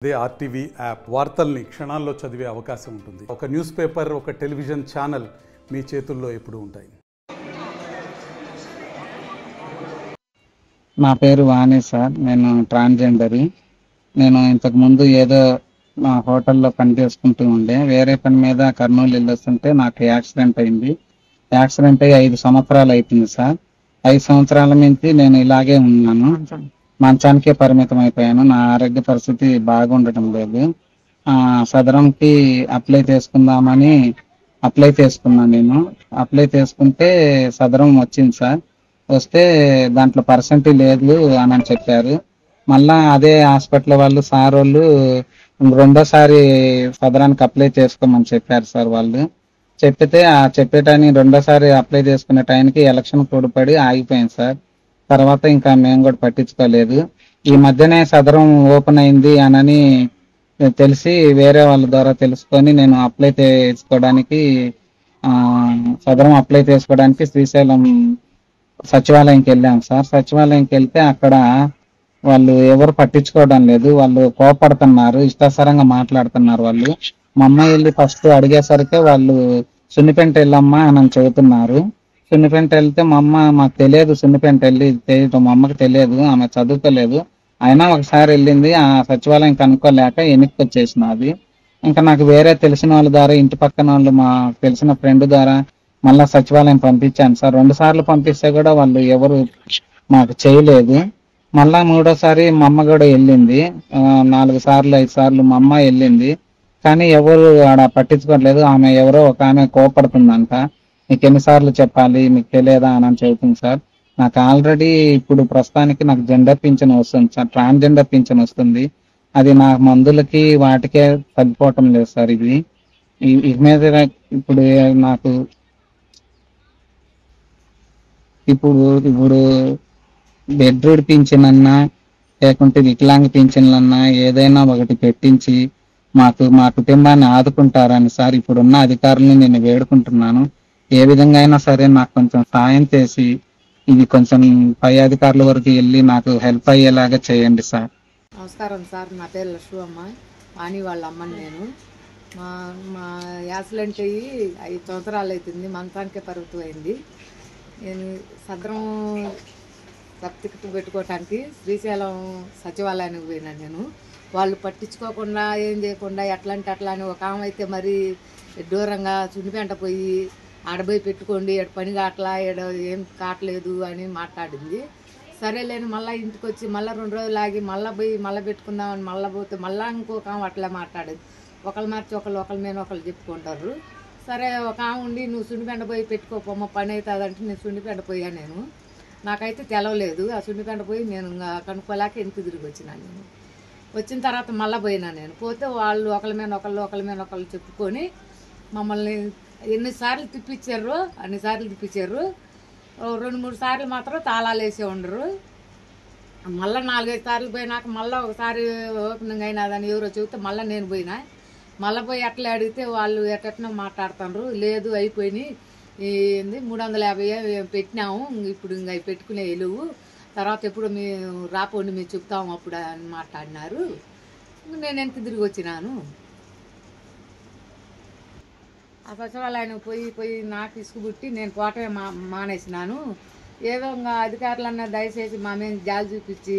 అదే RTV app వార్తల్ని క్షణాల్లో చదివే అవకాశం ఉంటుంది. ఒక న్యూస్ పేపర్, ఒక టెలివిజన్ ఛానల్ మీ చేతుల్లో ఎప్పుడూ ఉంటాయి. నా పేరు వాణి సార్. నేను ట్రాన్స్జెండర్. నేను ఇంతకుముందు ఏదో మా హోటల్లో పని చేసుకుంటూ ఉండే, వేరే పని మీద కర్నూలు వెళ్ళొస్తుంటే నాకు యాక్సిడెంట్ అయింది. యాక్సిడెంట్ అయ్యి 5 సంవత్సరాలు అయిపోయింది సార్. 5 సంవత్సరాల నుంచి నేను ఇలాగే ఉన్నాను. మంచానికే పరిమితం అయిపోయాను. నా ఆరోగ్య పరిస్థితి బాగుండటం లేదు. సదరంకి అప్లై చేసుకున్నాను. నేను అప్లై చేసుకుంటే సదరం వచ్చింది సార్. వస్తే దాంట్లో పర్సెంట్ లేదు అని చెప్పారు. మళ్ళా అదే హాస్పిటల్ వాళ్ళు సార్ వాళ్ళు రెండోసారి సదరానికి అప్లై చేసుకోమని చెప్పారు సార్. వాళ్ళు చెప్పితే చెప్పేటానికి రెండోసారి అప్లై చేసుకునే టైంకి ఎలక్షన్ కోడ్ పడి ఆగిపోయింది సార్. తర్వాత ఇంకా మేము కూడా పట్టించుకోలేదు. ఈ మధ్యనే సదరం ఓపెన్ అయింది అని తెలిసి వేరే వాళ్ళ ద్వారా తెలుసుకొని నేను సదరం అప్లై చేసుకోవడానికి శ్రీశైలం సచివాలయంకి వెళ్ళాం సార్. సచివాలయంకి వెళ్తే అక్కడ వాళ్ళు ఎవరు పట్టించుకోవడం లేదు. వాళ్ళు కోపడుతున్నారు, ఇష్టాసరంగా మాట్లాడుతున్నారు. వాళ్ళు మా అమ్మాయి వెళ్ళి ఫస్ట్ అడిగేసరికి వాళ్ళు సున్నిపెంట వెళ్ళమ్మా అని చెబుతున్నారు. సున్నిపెంట వెళ్తే మా అమ్మ మాకు తెలియదు, సున్నిపెంట వెళ్ళి తెలియదు, మా అమ్మకి తెలియదు, ఆమె చదువుకోలేదు. అయినా ఒకసారి వెళ్ళింది, ఆ సచివాలయం కనుక్కోలేక వెనక్కి వచ్చేసినది. ఇంకా నాకు వేరే తెలిసిన వాళ్ళ ద్వారా, ఇంటి పక్కన వాళ్ళు, మా తెలిసిన ఫ్రెండ్ ద్వారా మళ్ళా సచివాలయం పంపించాను సార్. 2 సార్లు పంపిస్తే కూడా వాళ్ళు ఎవరు మాకు చేయలేదు. మళ్ళా 3వసారి మా అమ్మ కూడా వెళ్ళింది. 4 సార్లు 5 సార్లు మా అమ్మ వెళ్ళింది. కానీ ఎవరు ఆడ పట్టించుకోవట్లేదు. ఆమె ఎవరో ఒక ఆమె కోపడుతుందంట. మీకు ఎన్నిసార్లు చెప్పాలి, మీకు తెలియదా అని చెబుతుంది సార్. నాకు ఆల్రెడీ ఇప్పుడు ప్రస్తుతానికి నాకు జెండర్ పింఛన్ వస్తుంది సార్, ట్రాన్స్జెండర్ పింఛన్ వస్తుంది. అది నా మందులకి వాటికే తగ్గిపోవటం లేదు సార్. ఇది మీద ఇప్పుడు నాకు ఇప్పుడు బెడ్రూడ్ పింఛన్ అన్నా లేకుంటే వికలాంగ పింఛన్లన్నా ఏదైనా ఒకటి పెట్టించి మా కుటుంబాన్ని ఆదుకుంటారని సార్ ఇప్పుడున్న అధికారులను నేను వేడుకుంటున్నాను. ఏ విధంగా అయినా సరే నాకు కొంచెం సాయం చేసి ఇది కొంచెం పై అధికారుల వరకు వెళ్ళి నాకు హెల్ప్ అయ్యేలాగా చేయండి సార్. నమస్కారం సార్. నా పేరు లక్ష్మమ్మ, వాణి వాళ్ళ అమ్మని. నేను మా యాక్సిడెంట్ అయ్యి 5 సంవత్సరాలు అవుతుంది. మంచానికే పరిమితం అయింది. నేను సదరం సర్టిఫికెట్ పెట్టుకోవటానికి శ్రీశైలం సచివాలయానికి పోయినాను. నేను వాళ్ళు పట్టించుకోకుండా ఏం చేయకుండా ఎట్లా అంటే అట్లా అని, ఒక ఆమె అయితే మరి దూరంగా చుండిపెంట పోయి ఆడపోయి పెట్టుకోండి, ఎడ పని కావట్లా, ఎడ ఏం కావట్లేదు అని మాట్లాడింది. సరేలేని మళ్ళీ ఇంటికి వచ్చి మళ్ళీ 2 రోజులు ఆగి మళ్ళీ పోయి మళ్ళీ పెట్టుకుందామని మళ్ళీ పోతే మళ్ళీ ఇంకొక ఆమె అట్లా మాట్లాడేది. ఒకళ్ళు మార్చి ఒకళ్ళ మీద ఒకళ్ళు చెప్పుకుంటారు. సరే ఒక ఆమె ఉండి నువ్వు సున్నిపెండ పోయి పెట్టుకోపోమ్మ పని అవుతుంది అంటే నేను సున్నిపెండ పోయా. నాకైతే తెలవలేదు. ఆ సున్నిపెండ పోయి నేను కనుక్కోలేక వెనక్కి తిరిగి వచ్చినాను. నేను వచ్చిన తర్వాత మళ్ళీ పోయినా. నేను పోతే వాళ్ళు ఒకళ్ళ మీద ఒకళ్ళు చెప్పుకొని మమ్మల్ని ఎన్నిసార్లు తిప్పించారు, అన్నిసార్లు తిప్పించారు. 2-3 సార్లు మాత్రం తాళాలు వేసే ఉండరు. మళ్ళీ 4-5 సార్లు పోయినాక మళ్ళీ ఒకసారి ఓపెనింగ్ అయినదని ఎవరో చెబితే మళ్ళీ నేను పోయినా. మళ్ళీ పోయి అట్లా అడిగితే వాళ్ళు ఎట్టనో మాట్లాడుతున్నారు. లేదు అయిపోయినాయి, ఏంది 350 పెట్టినాము, ఇప్పుడు ఇంకా పెట్టుకునే ఎలువు, తర్వాత ఎప్పుడు మేము రాపోండి మేము చెప్తాము అప్పుడు అని మాట్లాడినారు. నేను వెనక్కి తిరిగి వచ్చినాను. ఆ సచివాలయానికి పోయి నాకు ఇసుకుబుట్టి నేను పోవటమే మానేసినాను. ఏదో ఇంకా అధికారులన్నా దయచేసి మా మీద జాలి చూపించి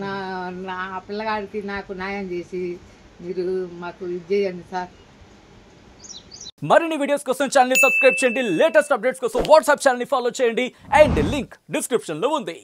నా పిల్లగాడికి నాకు న్యాయం చేసి మీరు మాకు ఇది చేయండి సార్. మరిన్ని వీడియోస్ కోసం ఛానల్ ని సబ్స్క్రైబ్ చేయండి. లేటెస్ట్ అప్డేట్స్ కోసం వాట్సాప్ ఛానల్ ని ఫాలో చేయండి. అండ్ లింక్ డిస్క్రిప్షన్ లో ఉంది.